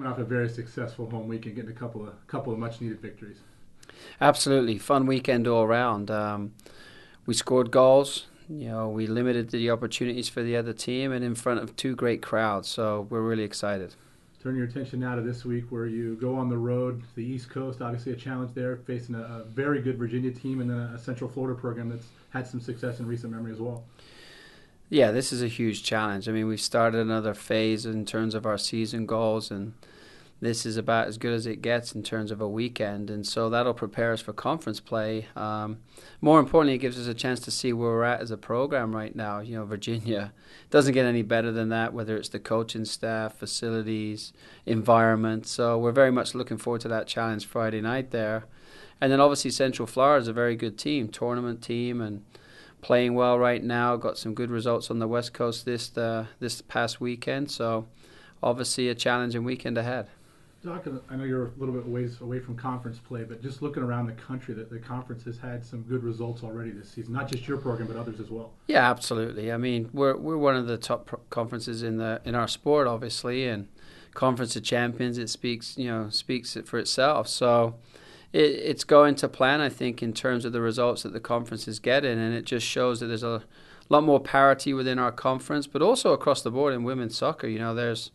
Coming off a very successful home weekend, getting a couple of much needed victories. Absolutely. Fun weekend all around. We scored goals. We limited the opportunities for the other team and in front of two great crowds. So we're really excited. Turn your attention now to this week where you go on the road to the East Coast. Obviously a challenge there, facing a very good Virginia team and then a Central Florida program that's had some success in recent memory as well. Yeah, this is a huge challenge. I mean, we've started another phase in terms of our season goals, and this is about as good as it gets in terms of a weekend, and so that'll prepare us for conference play. More importantly, it gives us a chance to see where we're at as a program right now. Virginia doesn't get any better than that, whether it's the coaching staff, facilities, environment. So we're very much looking forward to that challenge Friday night there. And then obviously Central Florida is a very good team, tournament team, and playing well right now. Got some good results on the West Coast this past weekend. So obviously a challenging weekend ahead. Doc, I know you're a little bit ways away from conference play, but just looking around the country, the conference has had some good results already this season. Not just your program, but others as well. Yeah, absolutely. I mean, we're one of the top conferences in our sport, obviously, and Conference of Champions. It speaks for itself. So it's going to plan, I think, in terms of the results that the conference is getting, and it just shows that there's a lot more parity within our conference, but also across the board in women's soccer. There's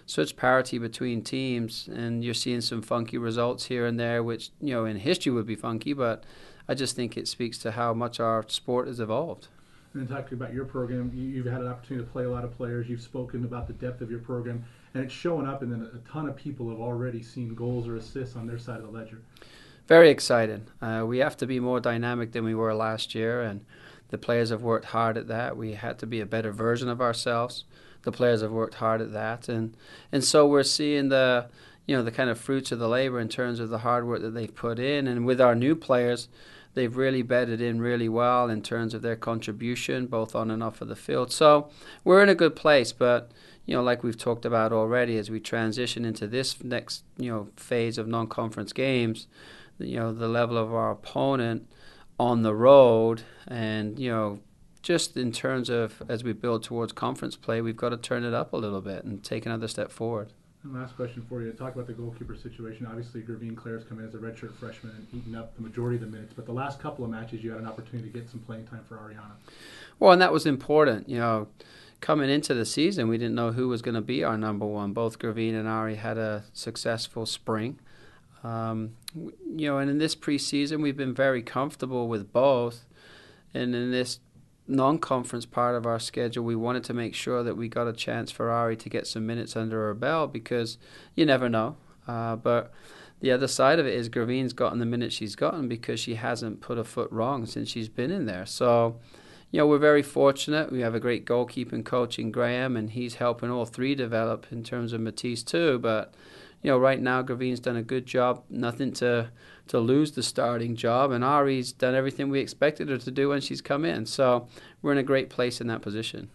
such parity between teams, and you're seeing some funky results here and there, which in history would be funky, but I just think it speaks to how much our sport has evolved. And then talking about your program, you've had an opportunity to play a lot of players. You've spoken about the depth of your program, and it's showing up, and then a ton of people have already seen goals or assists on their side of the ledger. Very excited. We have to be more dynamic than we were last year, and the players have worked hard at that. We had to be a better version of ourselves. The players have worked hard at that, and so we're seeing the kind of fruits of the labor in terms of the hard work that they've put in. And with our new players, they've really bedded in really well in terms of their contribution, both on and off of the field. So we're in a good place, but like we've talked about already, as we transition into this next phase of non-conference games, the level of our opponent on the road, and just in terms of as we build towards conference play, we've got to turn it up a little bit and take another step forward. And last question for you. Talk about the goalkeeper situation. Obviously, Gravine Claire's come in as a redshirt freshman and eaten up the majority of the minutes. But the last couple of matches, you had an opportunity to get some playing time for Ariana. Well, and that was important. Coming into the season, we didn't know who was going to be our number one. Both Gravine and Ari had a successful spring. And in this preseason, we've been very comfortable with both. And in this non-conference part of our schedule, we wanted to make sure that we got a chance for Ari to get some minutes under her belt, because you never know. But the other side of it is Gravine's gotten the minutes she's gotten because she hasn't put a foot wrong since she's been in there. So, we're very fortunate. We have a great goalkeeping coach in Graham, and he's helping all three develop in terms of Matisse too. But right now Gravine's done a good job. Nothing to lose the starting job, and Ari's done everything we expected her to do when she's come in. So we're in a great place in that position.